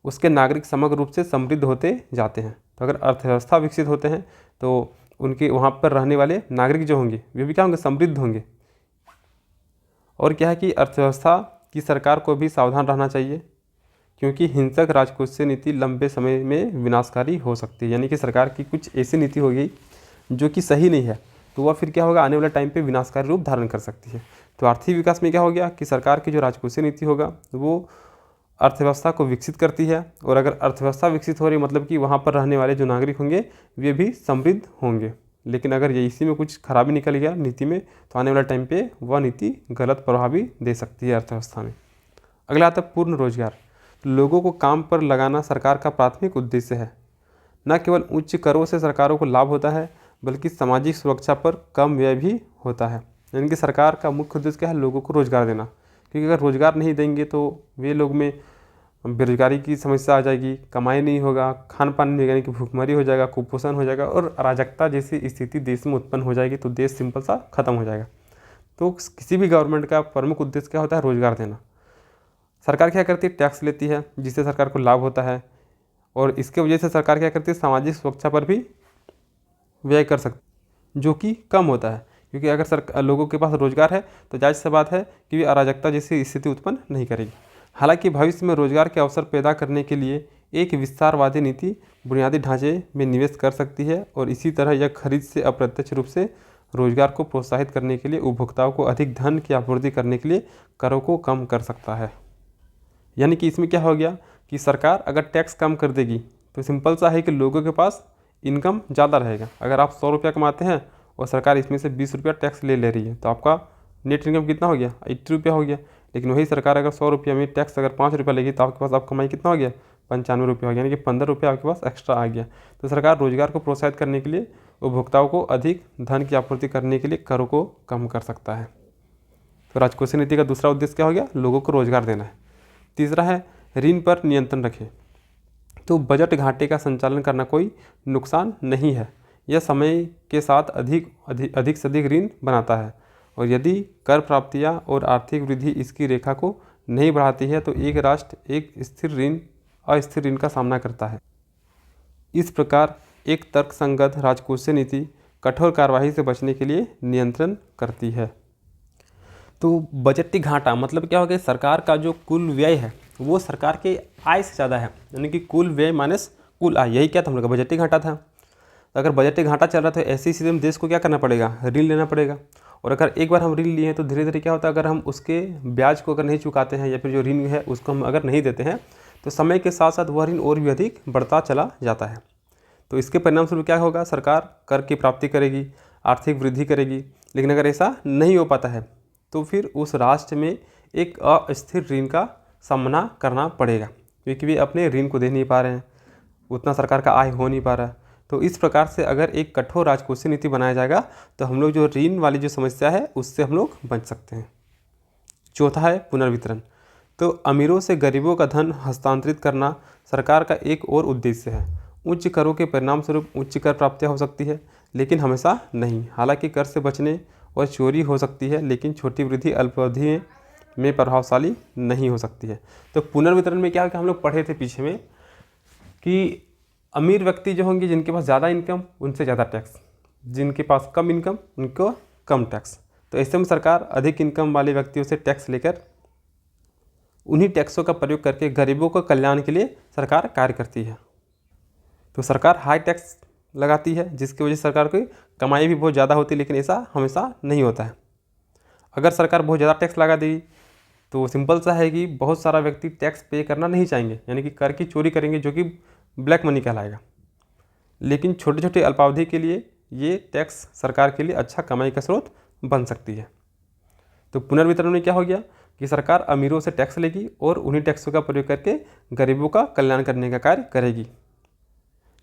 उसके नागरिक समग्र रूप से समृद्ध होते जाते हैं। तो अगर अर्थव्यवस्था विकसित होते हैं तो उनके वहाँ पर रहने वाले नागरिक जो होंगे वे भी क्या होंगे, समृद्ध होंगे। और क्या है कि अर्थव्यवस्था की सरकार को भी सावधान रहना चाहिए, क्योंकि हिंसक राजकोषीय नीति लंबे समय में विनाशकारी हो सकती है। यानी कि सरकार की कुछ ऐसी नीति होगी जो कि सही नहीं है, तो वह फिर क्या होगा, आने वाले टाइम पे विनाशकारी रूप धारण कर सकती है। तो आर्थिक विकास में क्या हो गया कि सरकार की जो राजकोषीय नीति होगा वो अर्थव्यवस्था को विकसित करती है। और अगर अर्थव्यवस्था विकसित हो रही मतलब कि वहाँ पर रहने वाले जो नागरिक होंगे वे भी समृद्ध होंगे। लेकिन अगर ये इसी में कुछ खराबी निकल गया नीति में तो आने वाले टाइम पे वह नीति गलत प्रभाव भी दे सकती है अर्थव्यवस्था में। अगला आता है पूर्ण रोजगार। लोगों को काम पर लगाना सरकार का प्राथमिक उद्देश्य है। न केवल उच्च करों से सरकारों को लाभ होता है बल्कि सामाजिक सुरक्षा पर कम व्यय भी होता है। यानी कि सरकार का मुख्य उद्देश्य क्या है, लोगों को रोजगार देना। क्योंकि अगर रोजगार नहीं देंगे तो वे लोग में बेरोजगारी की समस्या आ जाएगी, कमाई नहीं होगा, खान पान नहीं होगा, यानी कि भूखमरी हो जाएगा, कुपोषण हो जाएगा और अराजकता जैसी स्थिति देश में उत्पन्न हो जाएगी। तो देश सिंपल सा खत्म हो जाएगा। तो किसी भी गवर्नमेंट का प्रमुख उद्देश्य क्या होता है, रोजगार देना। सरकार क्या करती है, टैक्स लेती है जिससे सरकार को लाभ होता है और इसके वजह से सरकार क्या करती है, सामाजिक सुरक्षा पर भी व्यय कर सकती, जो कि कम होता है। क्योंकि अगर लोगों के पास रोजगार है तो जायज़ सी बात है कि वे अराजकता जैसी स्थिति उत्पन्न नहीं करेगी। हालांकि भविष्य में रोजगार के अवसर पैदा करने के लिए एक विस्तारवादी नीति बुनियादी ढांचे में निवेश कर सकती है और इसी तरह यह खरीद से अप्रत्यक्ष रूप से रोजगार को प्रोत्साहित करने के लिए उपभोक्ताओं को अधिक धन की आपूर्ति करने के लिए करों को कम कर सकता है। यानी कि इसमें क्या हो गया कि सरकार अगर टैक्स कम कर देगी तो सिंपल सा है कि लोगों के पास इनकम ज़्यादा रहेगा। अगर आप 100 रुपया कमाते हैं और सरकार इसमें से 20 रुपया टैक्स ले रही है तो आपका नेट इनकम कितना हो गया, 80 रुपया हो गया। लेकिन वही सरकार अगर 100 रुपया में टैक्स अगर 5 रुपया लेगी तो आपके पास आप कमाई कितना हो गया, 95 रुपया हो गया। यानी कि 15 रुपया आपके पास एक्स्ट्रा आ गया। तो सरकार रोजगार को प्रोत्साहित करने के लिए उपभोक्ताओं को अधिक धन की आपूर्ति करने के लिए करों को कम कर सकता है। तो राजकोषीय नीति का दूसरा उद्देश्य क्या हो गया, लोगों को रोजगार देना है। तीसरा है ऋण पर नियंत्रण रखें। तो बजट घाटे का संचालन करना कोई नुकसान नहीं है। यह समय के साथ अधिक से अधिक ऋण बनाता है और यदि कर प्राप्तियां और आर्थिक वृद्धि इसकी रेखा को नहीं बढ़ाती है तो एक राष्ट्र एक अस्थिर ऋण का सामना करता है। इस प्रकार एक तर्कसंगत राजकोषीय नीति कठोर कार्यवाही से बचने के लिए नियंत्रण करती है। तो बजटीय घाटा मतलब क्या हो गया, सरकार का जो कुल व्यय है वो सरकार के आय से ज़्यादा है। यानी कि कुल व्यय माइनस कुल आय, यही क्या था हम लोग का बजटीय घाटा था। अगर बजट घाटा चल रहा है तो ऐसी स्थिति में देश को क्या करना पड़ेगा, ऋण लेना पड़ेगा। और अगर एक बार हम ऋण लिए हैं तो धीरे धीरे क्या होता है, अगर हम उसके ब्याज को अगर नहीं चुकाते हैं या फिर जो ऋण है उसको हम अगर नहीं देते हैं तो समय के साथ साथ वह ऋण और भी अधिक बढ़ता चला जाता है। तो इसके परिणामस्वरूप क्या होगा, सरकार कर की प्राप्ति करेगी, आर्थिक वृद्धि करेगी। लेकिन अगर ऐसा नहीं हो पाता है तो फिर उस राष्ट्र में एक अस्थिर ऋण का सामना करना पड़ेगा, क्योंकि वे अपने ऋण को दे नहीं पा रहे हैं, उतना सरकार का आय हो नहीं पा रहा। तो इस प्रकार से अगर एक कठोर राजकोषीय नीति बनाया जाएगा तो हम लोग जो ऋण वाली जो समस्या है उससे हम लोग बच सकते हैं। चौथा है पुनर्वितरण। तो अमीरों से गरीबों का धन हस्तांतरित करना सरकार का एक और उद्देश्य है। उच्च करों के परिणाम स्वरूप उच्च कर प्राप्तियाँ हो सकती है, लेकिन हमेशा नहीं। हालांकि कर से बचने और चोरी हो सकती है, लेकिन छोटी वृद्धि अल्पावधि में प्रभावशाली नहीं हो सकती है। तो पुनर्वितरण में क्या है कि हम लोग पढ़े थे पीछे में कि अमीर व्यक्ति जो होंगे जिनके पास ज़्यादा इनकम उनसे ज़्यादा टैक्स, जिनके पास कम इनकम उनको कम टैक्स। तो ऐसे में सरकार अधिक इनकम वाले व्यक्तियों से टैक्स लेकर उन्हीं टैक्सों का प्रयोग करके गरीबों को कल्याण के लिए सरकार कार्य करती है। तो सरकार हाई टैक्स लगाती है जिसकी वजह से सरकार की कमाई भी बहुत ज़्यादा होती है, लेकिन ऐसा हमेशा नहीं होता है। अगर सरकार बहुत ज़्यादा टैक्स लगा देगी तो सिंपल सा है कि बहुत सारा व्यक्ति टैक्स पे करना नहीं चाहेंगे, यानी कि कर की चोरी करेंगे, जो कि ब्लैक मनी कहलाएगा। लेकिन छोटे छोटे अल्पावधि के लिए ये टैक्स सरकार के लिए अच्छा कमाई का स्रोत बन सकती है। तो पुनर्वितरण में क्या हो गया कि सरकार अमीरों से टैक्स लेगी और उन्हीं टैक्सों का प्रयोग करके गरीबों का कल्याण करने का कार्य करेगी।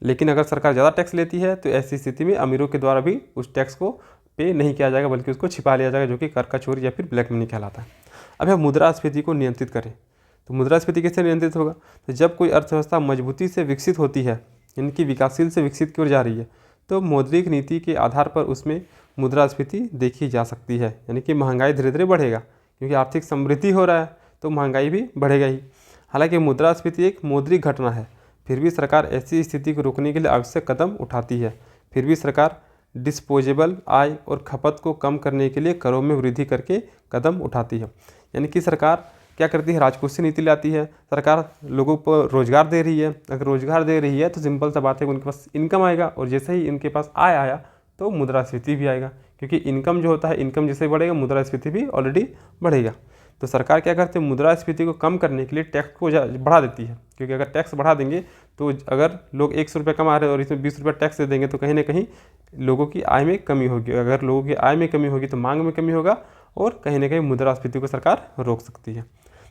लेकिन अगर सरकार ज़्यादा टैक्स लेती है तो ऐसी स्थिति में अमीरों के द्वारा भी उस टैक्स को पे नहीं किया जाएगा, बल्कि उसको छिपा लिया जाएगा, जो कि कर का चोरी या फिर ब्लैक मनी कहलाता है। अब हम मुद्रास्फीति को नियंत्रित करें तो मुद्रास्फीति कैसे नियंत्रित होगा। तो जब कोई अर्थव्यवस्था मजबूती से विकसित होती है, इनकी विकासशील से विकसित की ओर जा रही है, तो मौद्रिक नीति के आधार पर उसमें मुद्रास्फीति देखी जा सकती है। यानी कि महंगाई धीरे धीरे बढ़ेगा, क्योंकि आर्थिक समृद्धि हो रहा है तो महंगाई भी बढ़ेगा ही। हालांकि मुद्रास्फीति एक मौद्रिक घटना है, फिर भी सरकार ऐसी स्थिति को रोकने के लिए आवश्यक कदम उठाती है। फिर भी सरकार डिस्पोजेबल आय और खपत को कम करने के लिए करों में वृद्धि करके कदम उठाती है। यानी कि सरकार क्या करती है, राजकोषीय नीति लाती है। सरकार लोगों को रोजगार दे रही है, अगर रोजगार दे रही है तो सिंपल सा बात है कि उनके पास इनकम आएगा, और जैसे ही इनके पास आय आया तो मुद्रास्फीति भी आएगा, क्योंकि इनकम जो होता है, इनकम जैसे बढ़ेगा मुद्रास्फीति भी ऑलरेडी बढ़ेगा। तो सरकार क्या करती है, मुद्रास्फीति को कम करने के लिए टैक्स को बढ़ा देती है, क्योंकि अगर टैक्स बढ़ा देंगे तो अगर लोग 100 रुपये कमा रहे हैं और इसमें 20 रुपये टैक्स दे देंगे तो कहीं ना कहीं लोगों की आय में कमी होगी। अगर लोगों की आय में कमी होगी तो मांग में कमी होगा, और कहीं ना कहीं मुद्रास्फीति को सरकार रोक सकती है।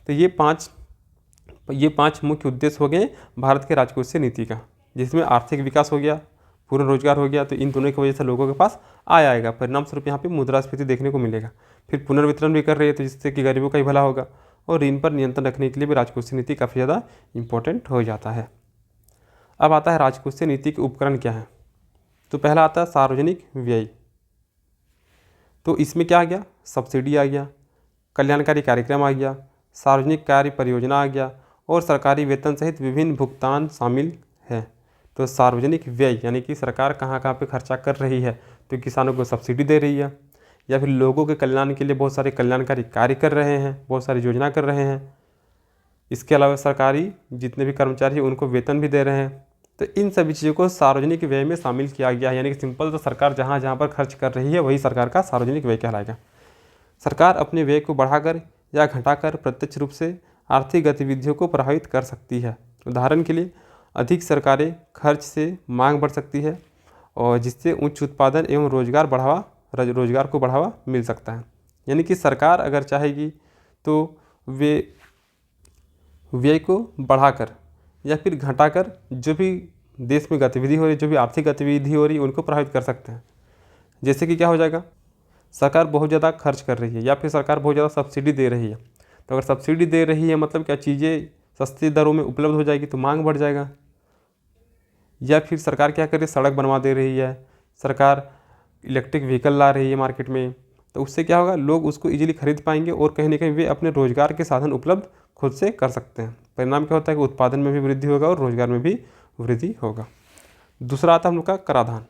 तो ये पांच मुख्य उद्देश्य हो गए भारत के राजकोषीय नीति का, जिसमें आर्थिक विकास हो गया, पूर्ण रोजगार हो गया, तो इन दोनों की वजह से लोगों के पास आय आएगा, परिणाम स्वरूप यहाँ पे मुद्रास्फीति देखने को मिलेगा। फिर पुनर्वितरण भी कर रही है तो जिससे कि गरीबों का ही भला होगा, और ऋण पर नियंत्रण रखने के लिए भी राजकोषीय नीति काफ़ी ज़्यादा इंपॉर्टेंट हो जाता है। अब आता है राजकोषीय नीति के उपकरण क्या है। तो पहला आता है सार्वजनिक व्यय। तो इसमें क्या आ गया, सब्सिडी आ गया, कल्याणकारी कार्यक्रम आ गया, सार्वजनिक कार्य परियोजना आ गया, और सरकारी वेतन सहित विभिन्न भुगतान शामिल है। तो सार्वजनिक व्यय यानी कि सरकार कहाँ कहाँ पे खर्चा कर रही है, तो किसानों को सब्सिडी दे रही है, या फिर लोगों के कल्याण के लिए बहुत सारे कल्याणकारी कार्य कर रहे हैं, बहुत सारी योजना कर रहे हैं। इसके अलावा सरकारी जितने भी कर्मचारी हैं उनको वेतन भी दे रहे हैं। तो इन सभी चीज़ों को सार्वजनिक व्यय में शामिल किया गया है। यानी कि सिंपल तो सरकार जहाँ जहाँ पर खर्च कर रही है वही सरकार का सार्वजनिक व्यय कहलाएगा। सरकार अपने व्यय को बढ़ाकर या घटाकर प्रत्यक्ष रूप से आर्थिक गतिविधियों को प्रभावित कर सकती है। उदाहरण के लिए अधिक सरकारी खर्च से मांग बढ़ सकती है, और जिससे उच्च उत्पादन एवं रोजगार को बढ़ावा मिल सकता है। यानी कि सरकार अगर चाहेगी तो वे व्यय को बढ़ाकर या फिर घटाकर जो भी देश में गतिविधि हो रही, जो भी आर्थिक गतिविधि हो रही, उनको प्रभावित कर सकते हैं। जैसे कि क्या हो जाएगा, सरकार बहुत ज़्यादा खर्च कर रही है या फिर सरकार बहुत ज़्यादा सब्सिडी दे रही है। तो अगर सब्सिडी दे रही है मतलब क्या, चीज़ें सस्ती दरों में उपलब्ध हो जाएगी तो मांग बढ़ जाएगा। या फिर सरकार क्या कर रही है, सड़क बनवा दे रही है, सरकार इलेक्ट्रिक व्हीकल ला रही है मार्केट में, तो उससे क्या होगा, लोग उसको इजीली खरीद पाएंगे और कहीं ना कहीं वे अपने रोजगार के साधन उपलब्ध खुद से कर सकते हैं। परिणाम क्या होता है कि उत्पादन में भी वृद्धि होगा और रोजगार में भी वृद्धि होगा। दूसरा आता है हम लोग का कराधान।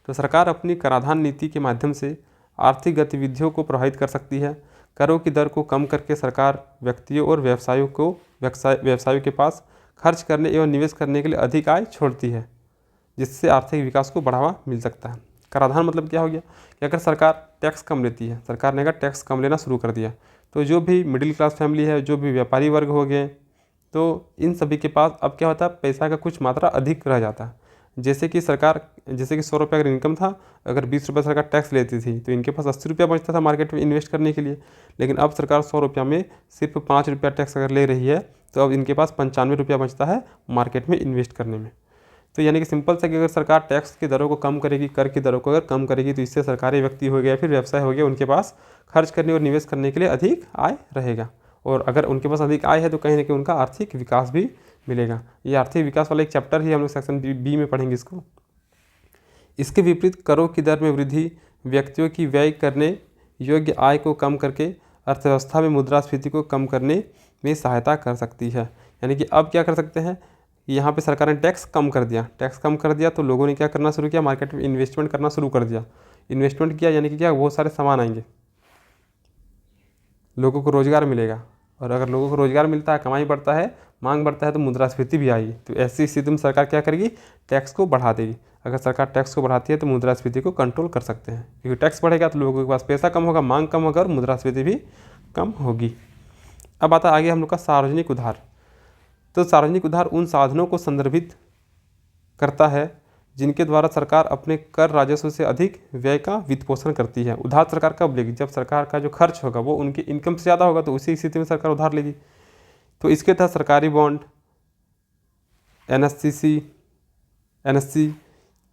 तो सरकार अपनी कराधान नीति के माध्यम से आर्थिक गतिविधियों को प्रभावित कर सकती है। करों की दर को कम करके सरकार व्यक्तियों और व्यवसायों के पास खर्च करने एवं निवेश करने के लिए अधिक आय छोड़ती है। जिससे आर्थिक विकास को बढ़ावा मिल सकता है। कराधान मतलब क्या हो गया कि अगर सरकार टैक्स कम लेती है, सरकार ने अगर टैक्स कम लेना शुरू कर दिया, तो जो भी मिडिल क्लास फैमिली है, जो भी व्यापारी वर्ग हो गए, तो इन सभी के पास अब क्या होता है, पैसा का कुछ मात्रा अधिक रह जाता है। जैसे कि 100 रुपये अगर इनकम था, अगर 20 रुपये सरकार टैक्स लेती थी, तो इनके पास 80 रुपया बचता था मार्केट में इन्वेस्ट करने के लिए। लेकिन अब सरकार 100 रुपया में सिर्फ 5 रुपया टैक्स अगर ले रही है, तो अब इनके पास 95 रुपया बचता है मार्केट में इन्वेस्ट करने में। तो यानी कि सिंपल सा कि अगर सरकार टैक्स की दरों को कम करेगी, कर की दरों को अगर कम करेगी, तो इससे सरकारी व्यक्ति हो गया, फिर व्यवसाय हो गया, उनके पास खर्च करने और निवेश करने के लिए अधिक आय रहेगा। और अगर उनके पास अधिक आय है तो कहीं ना कहीं उनका आर्थिक विकास भी मिलेगा। ये आर्थिक विकास वाला एक चैप्टर ही हम लोग सेक्शन बी में पढ़ेंगे इसको। इसके विपरीत करों की दर में वृद्धि व्यक्तियों की व्यय करने योग्य आय को कम करके अर्थव्यवस्था में मुद्रास्फीति को कम करने में सहायता कर सकती है। यानी कि अब क्या कर सकते हैं, यहाँ पे सरकार ने टैक्स कम कर दिया, टैक्स कम कर दिया तो लोगों ने क्या करना शुरू किया, मार्केट में इन्वेस्टमेंट करना शुरू कर दिया। इन्वेस्टमेंट किया यानी कि क्या, बहुत सारे सामान आएंगे, लोगों को रोज़गार मिलेगा, और अगर लोगों को रोज़गार मिलता है, कमाई बढ़ता है, मांग बढ़ता है, तो मुद्रास्फीति भी आएगी। तो ऐसी स्थिति में सरकार क्या करेगी, टैक्स को बढ़ा देगी। अगर सरकार टैक्स को बढ़ाती है तो मुद्रास्फीति को कंट्रोल कर सकते हैं, क्योंकि टैक्स बढ़ेगा तो लोगों के पास पैसा कम होगा, मांग कम होगा और मुद्रास्फीति भी कम होगी। अब आता है आगे हम लोग का सार्वजनिक उधार। तो सार्वजनिक उधार उन साधनों को संदर्भित करता है जिनके द्वारा सरकार अपने कर राजस्व से अधिक व्यय का वित्तपोषण करती है। उधार सरकार कब लेगी, जब सरकार का जो खर्च होगा वो उनकी इनकम से ज़्यादा होगा, तो उसी स्थिति में सरकार उधार लेगी। तो इसके तहत सरकारी बॉन्ड, एनएससी,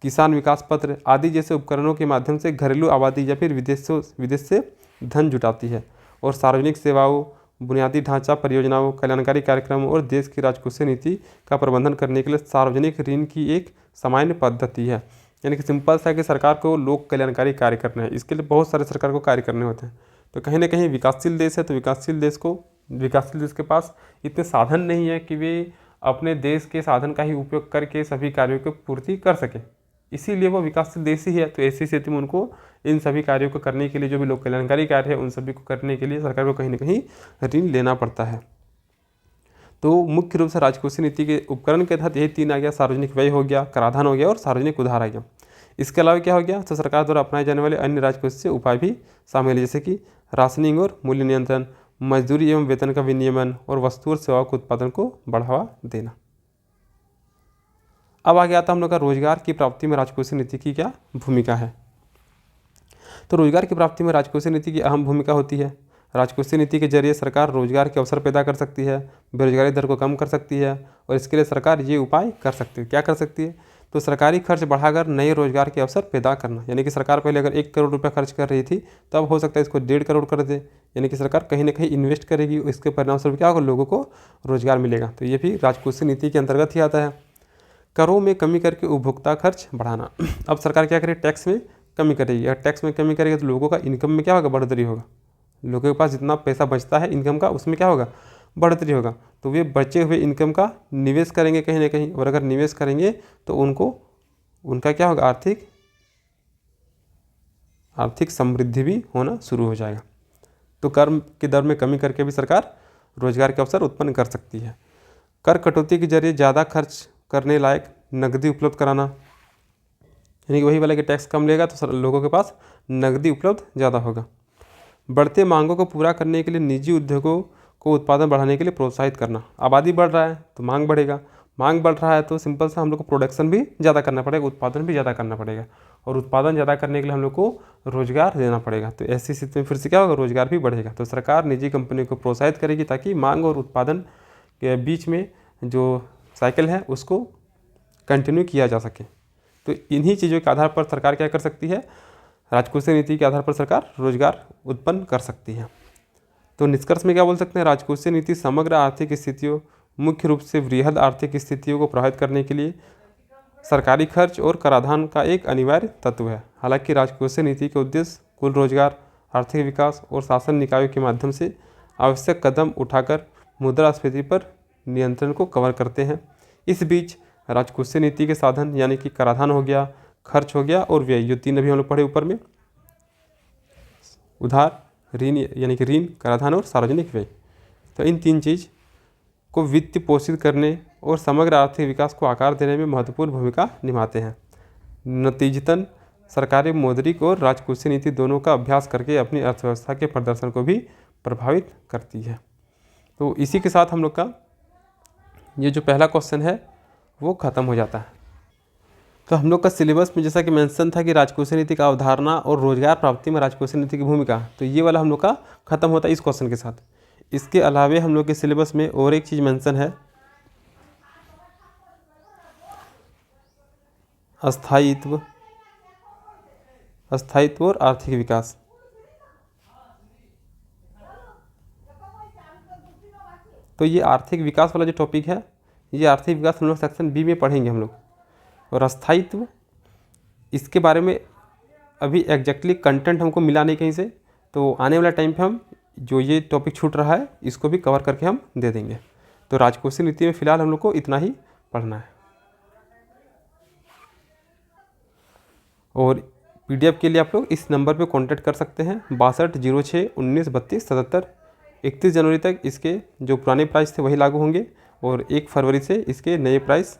किसान विकास पत्र आदि जैसे उपकरणों के माध्यम से घरेलू आबादी या फिर विदेश से धन जुटाती है, और सार्वजनिक सेवाओं, बुनियादी ढांचा परियोजनाओं, कल्याणकारी कार्यक्रमों और देश की राजकोषीय नीति का प्रबंधन करने के लिए सार्वजनिक ऋण की एक सामान्य पद्धति है। यानी कि सिंपल सा है कि सरकार को लोक कल्याणकारी कार्य करना है, इसके लिए बहुत सारे सरकार को कार्य करने होते हैं। तो कहीं ना कहीं विकासशील देश है, तो विकासशील देश के पास इतने साधन नहीं है कि वे अपने देश के साधन का ही उपयोग करके सभी कार्यों की पूर्ति कर सके, इसीलिए वो विकासशील देश ही है। तो ऐसी स्थिति में उनको इन सभी कार्यों को करने के लिए, जो भी लोक कल्याणकारी कार्य है उन सभी को करने के लिए सरकार को कहीं ना कहीं ऋण लेना पड़ता है। तो मुख्य रूप से राजकोषीय नीति के उपकरण के तहत यही 3 आ गया, सार्वजनिक व्यय हो गया, कराधान हो गया और सार्वजनिक उधार आ गया। इसके अलावा क्या हो गया, तो सरकार द्वारा अपनाए जाने वाले अन्य राजकोषीय उपाय भी शामिल है, जैसे कि राशनिंग और मूल्य नियंत्रण, मजदूरी एवं वेतन का विनियमन और वस्तु और सेवाओं के उत्पादन को बढ़ावा देना। अब आगे आता हम लोग का रोजगार की प्राप्ति में राजकोषीय नीति की क्या भूमिका है। तो रोजगार की प्राप्ति में राजकोषीय नीति की अहम भूमिका होती है। राजकोषीय नीति के जरिए सरकार रोजगार के अवसर पैदा कर सकती है, बेरोजगारी दर को कम कर सकती है, और इसके लिए सरकार ये उपाय कर सकती है। क्या कर सकती है, तो सरकारी खर्च बढ़ाकर नए रोजगार के अवसर पैदा करना। यानी कि सरकार पहले अगर 1 करोड़ रुपया खर्च कर रही थी, तो अब हो सकता है इसको 1.5 करोड़ कर दे। यानी कि सरकार कहीं ना कहीं इन्वेस्ट करेगी, इसके परिणामस्वरूप क्या होगा, लोगों को रोजगार मिलेगा। तो ये भी राजकोषीय नीति के अंतर्गत ही आता है। करों में कमी करके उपभोक्ता खर्च बढ़ाना। अब सरकार क्या करेगी, टैक्स में कमी करेगी। अगर टैक्स में कमी करेगी तो लोगों का इनकम में क्या होगा, बढ़ोतरी होगा। लोगों के पास जितना पैसा बचता है इनकम का, उसमें क्या होगा, बढ़ोतरी होगा। तो वे बचे हुए इनकम का निवेश करेंगे कहीं ना कहीं, और अगर निवेश करेंगे तो उनका क्या होगा, आर्थिक समृद्धि भी होना शुरू हो जाएगा। तो कर की दर में कमी करके भी सरकार रोजगार के अवसर उत्पन्न कर सकती है। कर कटौती के जरिए ज़्यादा खर्च करने लायक नकदी उपलब्ध कराना। यानी कि वही वाला कि टैक्स कम लेगा तो लोगों के पास नकदी उपलब्ध ज़्यादा होगा। बढ़ते मांगों को पूरा करने के लिए निजी उद्योगों को उत्पादन बढ़ाने के लिए प्रोत्साहित करना। आबादी बढ़ रहा है तो मांग बढ़ेगा, मांग बढ़ रहा है तो सिंपल सा हम लोग को प्रोडक्शन भी ज़्यादा करना पड़ेगा, उत्पादन भी ज़्यादा करना पड़ेगा, और उत्पादन ज़्यादा करने के लिए हम लोग को रोजगार देना पड़ेगा। तो ऐसी स्थिति में फिर से क्या होगा, रोजगार भी बढ़ेगा। तो सरकार निजी कंपनियों को प्रोत्साहित करेगी ताकि मांग और उत्पादन के बीच में जो साइकिल है उसको कंटिन्यू किया जा सके। तो इन्हीं चीज़ों के आधार पर सरकार क्या कर सकती है, राजकोषीय नीति के आधार पर सरकार रोजगार उत्पन्न कर सकती है। तो निष्कर्ष में क्या बोल सकते हैं, राजकोषीय नीति समग्र आर्थिक स्थितियों, मुख्य रूप से वृहद आर्थिक स्थितियों को प्रभावित करने के लिए सरकारी खर्च और कराधान का एक अनिवार्य तत्व है। हालांकि राजकोषीय नीति के उद्देश्य कुल रोजगार, आर्थिक विकास और शासन निकायों के माध्यम से आवश्यक कदम उठाकर मुद्रास्फीति पर नियंत्रण को कवर करते हैं। इस बीच राजकोषीय नीति के साधन यानी कि कराधान हो गया, खर्च हो गया और व्यय, जो 3 अभी हम लोग पढ़े ऊपर में, उधार, ऋण यानी कि ऋण, कराधान और सार्वजनिक व्यय। तो इन 3 चीज़ को वित्त पोषित करने और समग्र आर्थिक विकास को आकार देने में महत्वपूर्ण भूमिका निभाते हैं। नतीजतन सरकारें मौद्रिक और राजकोषीय नीति दोनों का अभ्यास करके अपनी अर्थव्यवस्था के प्रदर्शन को भी प्रभावित करती है। तो इसी के साथ हम लोग का ये जो पहला क्वेश्चन है वो ख़त्म हो जाता है। तो हम लोग का सिलेबस में जैसा कि मेंशन था कि राजकोषीय नीति का अवधारणा और रोजगार प्राप्ति में राजकोषीय नीति की भूमिका, तो ये वाला हम लोग का खत्म होता है इस क्वेश्चन के साथ। इसके अलावे हम लोग के सिलेबस में और एक चीज़ मेंशन है, स्थायित्व और आर्थिक विकास। तो ये आर्थिक विकास वाला जो टॉपिक है, ये आर्थिक विकास हम लोग सेक्शन बी में पढ़ेंगे हम लोग। और स्थायित्व, इसके बारे में अभी एग्जैक्टली कंटेंट हमको मिला नहीं कहीं से, तो आने वाला टाइम पे हम जो ये टॉपिक छूट रहा है इसको भी कवर करके हम दे देंगे। तो राजकोषीय नीति में फ़िलहाल हम लोग को इतना ही पढ़ना है। और पीडीएफ के लिए आप लोग इस नंबर पे कांटेक्ट कर सकते हैं, 6206193277। 31 जनवरी तक इसके जो पुराने प्राइस थे वही लागू होंगे और 1 फरवरी से इसके नए प्राइस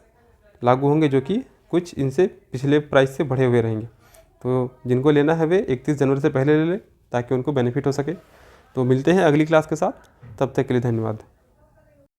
लागू होंगे, जो कि कुछ इनसे पिछले प्राइस से बढ़े हुए रहेंगे। तो जिनको लेना है वे 31 जनवरी से पहले ले लें ताकि उनको बेनिफिट हो सके। तो मिलते हैं अगली क्लास के साथ, तब तक के लिए धन्यवाद।